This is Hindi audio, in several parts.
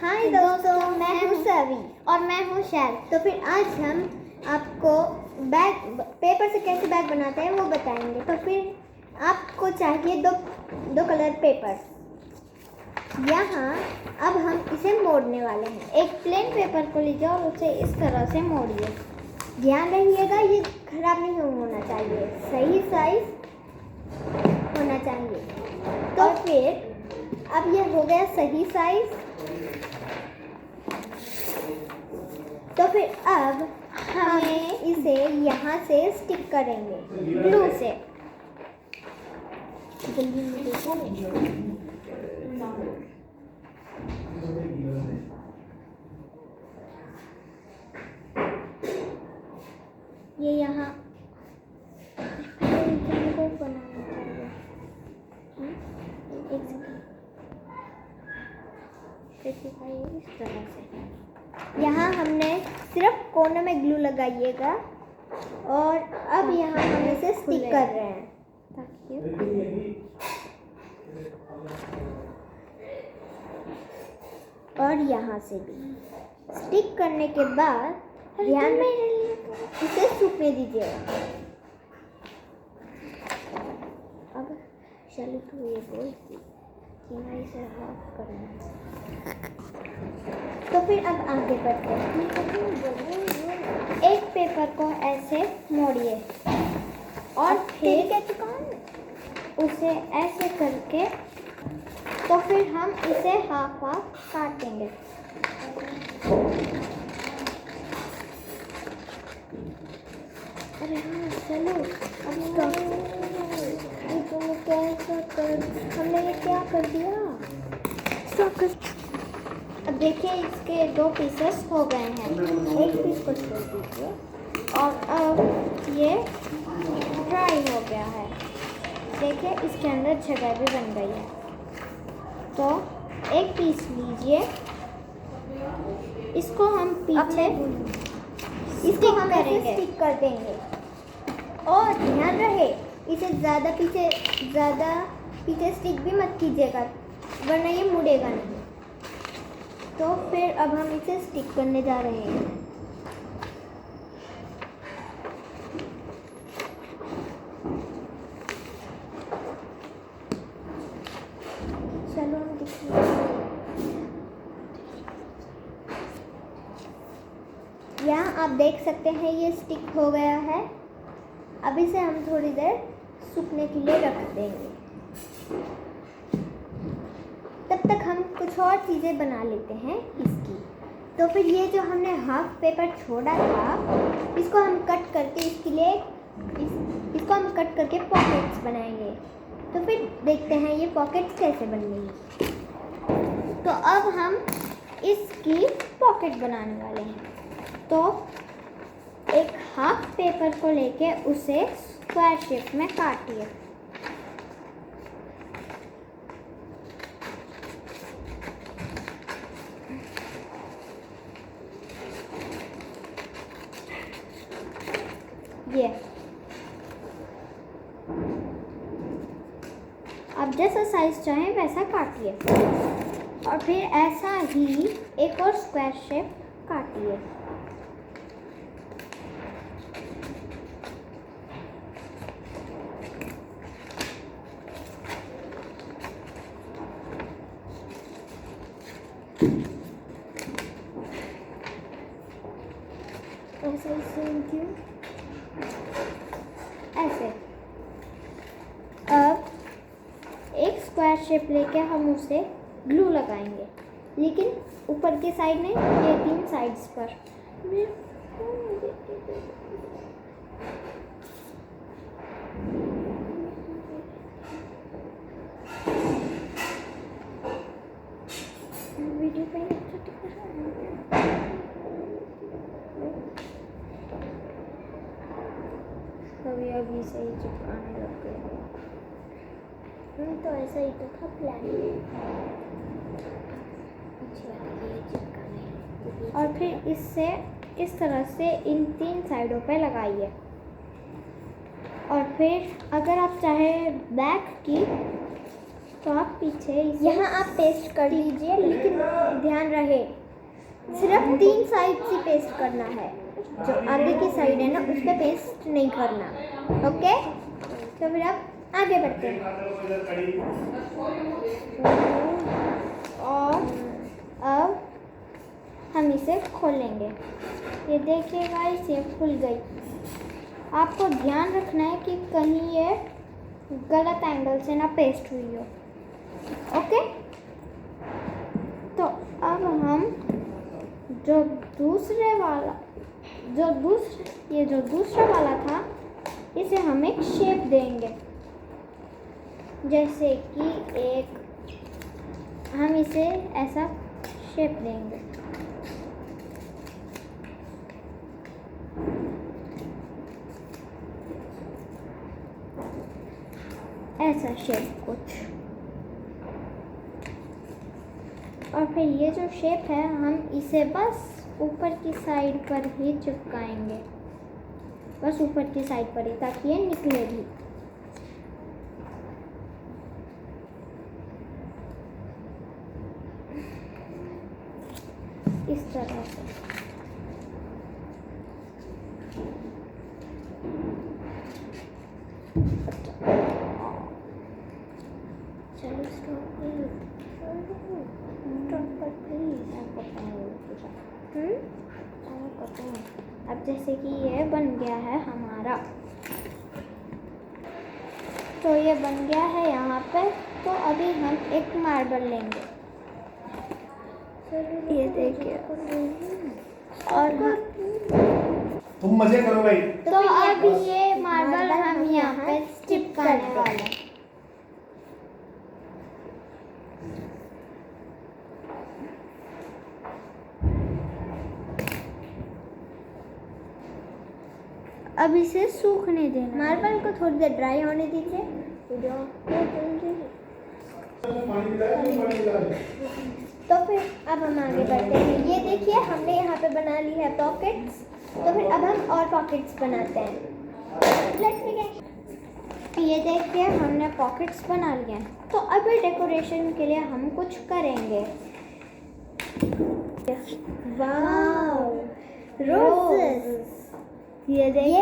हाय दोस्तों, मैं हूँ सवी और मैं हूँ शैल। तो फिर आज हम आपको बैग पेपर से कैसे बैग बनाते हैं वो बताएंगे। तो फिर आपको चाहिए दो कलर पेपर। यहाँ अब हम इसे मोड़ने वाले हैं। एक प्लेन पेपर को लीजिए और उसे इस तरह से मोड़िए। ध्यान रखिएगा, ये खराब नहीं होना चाहिए, सही साइज होना चाहिए। तो फिर अब ये हो गया सही साइज। तो फिर अब हमें इसे यहाँ से स्टिक करेंगे ग्लू से। जल्दी में देखो, ये यहाँ को बनाना चाहिए। एक सेकंड, इस तरह से यहाँ हमने सिर्फ कोने में ग्लू लगाइएगा और अब यहाँ हम इसे स्टिक कर रहे हैं ताकि और यहाँ से भी स्टिक करने के बाद ध्यान में इसे सूखने दीजिएगा। अब चलो तो ये बोलती कि मैं इसे हाफ करना है। तो फिर अब आगे बढ़ते हैं। एक पेपर को ऐसे मोड़िए और फिर उसे ऐसे करके तो फिर हम इसे हाफ काटेंगे। अरे हाँ चलो, अब हमने ये क्या कर दिया। अब देखिए इसके 2 पीसेस हो गए हैं। एक पीस को छोड़ दीजिए और अब ये ड्राई हो गया है। देखिए इसके अंदर जगह भी बन गई है। तो एक पीस लीजिए, इसको हम पीछे इसको हम ऐसे स्टिक कर देंगे। और ध्यान रहे, इसे ज़्यादा पीछे स्टिक भी मत कीजिएगा वरना ये मुड़ेगा नहीं। तो फिर अब हम इसे स्टिक करने जा रहे हैं। चलो हम दिखाते हैं। यहाँ आप देख सकते हैं ये स्टिक हो गया है। अब इसे हम थोड़ी देर सूखने के लिए रख देंगे। तब तक हम कुछ और चीज़ें बना लेते हैं इसकी। तो फिर ये जो हमने हाफ पेपर छोड़ा था, इसको हम कट करके इसको हम कट करके पॉकेट्स बनाएंगे। तो फिर देखते हैं ये पॉकेट्स कैसे बनेंगी। तो अब हम इसकी पॉकेट बनाने वाले हैं। तो एक हाफ पेपर को लेके उसे स्क्वायर शेप में काटिए। ये आप जैसा साइज चाहें वैसा काटिए और फिर ऐसा ही एक और स्क्वायर शेप काटिए। ऐसे ऐसे अब एक स्क्वायर शेप लेके हम उसे ग्लू लगाएंगे, लेकिन ऊपर के साइड में, ये 3 साइड्स पर। वीडियो पे अभी से ही चिपकाने लग गए। तो ऐसा ही तो था प्लान। और फिर इससे इस तरह से इन 3 साइडों पे लगाइए। और फिर अगर आप चाहे बैक की तो आप पीछे इसे यहाँ आप पेस्ट कर लीजिए, लेकिन ध्यान रहे सिर्फ 3 साइड से पेस्ट करना है, जो आगे की साइड है ना उस पर पेस्ट नहीं करना। ओके, तो फिर आप आगे बढ़ते हैं। और अब हम इसे खोलेंगे। ये देखिए गाइस, ये खुल गई। आपको ध्यान रखना है कि कहीं ये गलत एंगल से ना पेस्ट हुई हो। ओके, तो अब हम जो दूसरा वाला था, इसे हम एक शेप देंगे। जैसे कि हम इसे ऐसा शेप देंगे। ऐसा शेप कुछ। और फिर ये जो शेप है, हम इसे बस ऊपर की साइड पर ही चिपकाएंगे, बस ऊपर की साइड पर ही, ताकि ये निकले भी। इस तरह से। चलो स्टॉप अब जैसे कि ये बन गया है हमारा, तो ये बन गया है यहाँ पे। तो अभी हम एक मार्बल लेंगे, ये देखिए, और तुम मजे करो भाई। तो अब ये मार्बल हम यहाँ पे चिपकाने वाले हैं। अब इसे सूखने देना। मार्बल को थोड़ी देर ड्राई होने दीजिए। तो फिर अब हम आगे बढ़ते हैं। ये देखिए, हमने यहाँ पे बना ली है पॉकेट्स। तो फिर अब हम और पॉकेट्स बनाते हैं। ये देखिए, हमने पॉकेट्स बना लिए हैं। तो अभी डेकोरेशन के लिए हम कुछ करेंगे। Wow, roses. ये देखिए,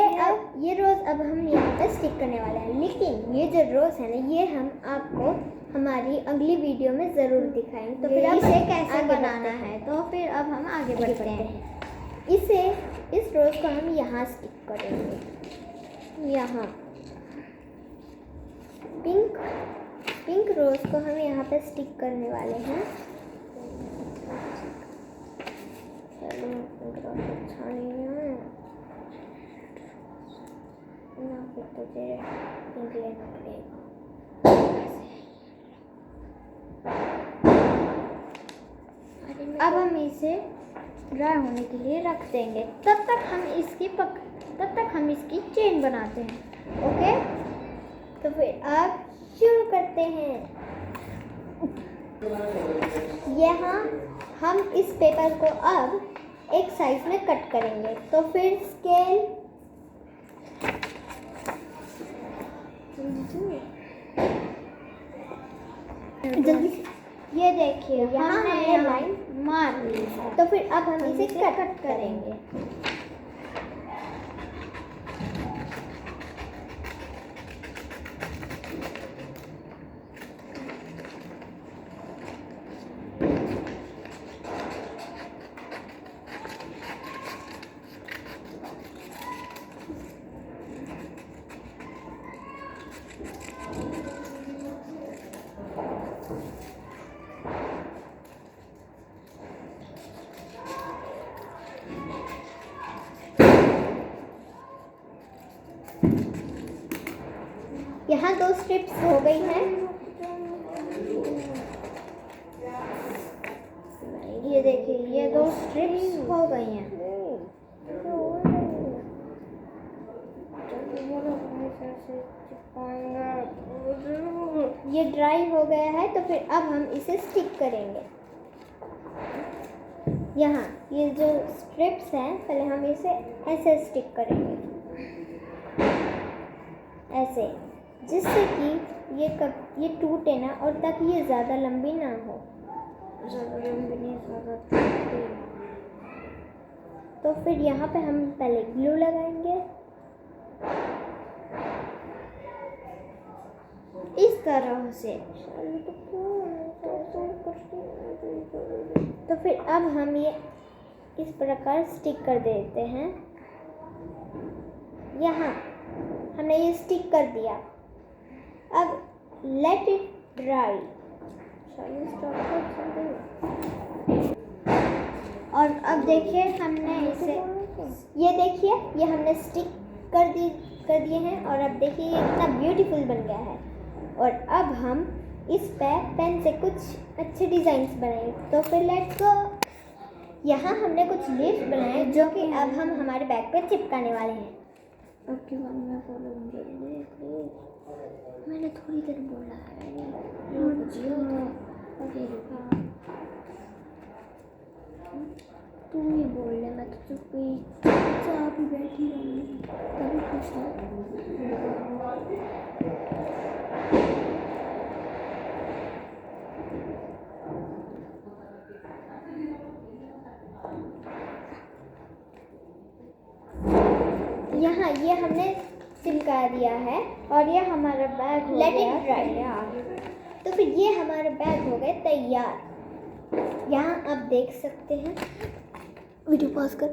ये रोज अब हम यहाँ पे स्टिक करने वाले हैं। लेकिन ये जो रोज है ना, ये हम आपको हमारी अगली वीडियो में ज़रूर दिखाएंगे। तो फिर अब इसे कैसे आगे बनाना है, तो फिर अब हम आगे बढ़ते हैं। इस रोज को हम यहाँ स्टिक करेंगे। यहाँ पिंक रोज को हम यहाँ पे स्टिक करने वाले हैं। चलो, अच्छा नहीं है ना, फिर तुझे पिंक लेना पड़ेगा। अब हम इसे ड्राई होने के लिए रख देंगे। तब तक हम इसकी चेन बनाते हैं। ओके, तो फिर अब शुरू करते हैं। यहाँ हम इस पेपर को अब एक साइज में कट करेंगे। तो फिर स्केल जल्दी से। ये देखिए, यहाँ हमने लाइन मार ली है। तो फिर अब हम इसे कट करेंगे। यहाँ 2 स्ट्रिप्स हो गई हैं। ये देखिए, ये 2 स्ट्रिप्स हो गई हैं। ये ड्राई हो गया है। तो फिर अब हम इसे स्टिक करेंगे। यहाँ ये जो स्ट्रिप्स हैं, पहले हम इसे ऐसे स्टिक करेंगे, ऐसे, जिससे कि ये टूटे ना, और ताकि ये ज़्यादा लंबी ना हो। ज़्यादा लंबी नहीं, ज़्यादा छोटी। तो फिर यहाँ पे हम पहले ग्लू लगाएंगे इस तरह से। तो फिर अब हम ये इस प्रकार स्टिक कर देते हैं। यहाँ हमने ये स्टिक कर दिया। अब लेट इट ड्राई। और अब देखिए हमने इसे, ये देखिए ये हमने स्टिक कर दिए हैं। और अब देखिए ये कितना ब्यूटीफुल बन गया है। और अब हम इस पे पेन से कुछ अच्छे डिज़ाइंस बनाएंगे। तो फिर लेट्स गो। यहाँ हमने कुछ लीव्स बनाए जो कि अब हम हमारे बैग पे चिपकाने वाले हैं। आपके बाद में फॉलो जल्दी प्लीज। मैंने थोड़ी देर बोला है। तुम ही बोल ले, मैं तो चुप ही बैठी रहूँगी, कभी खुश यहाँ ये हमने चिपका दिया है और ये हमारा बैग हो गया तैयार। तो फिर ये हमारा बैग हो गए तैयार। यहाँ आप देख सकते हैं। वीडियो पॉज कर।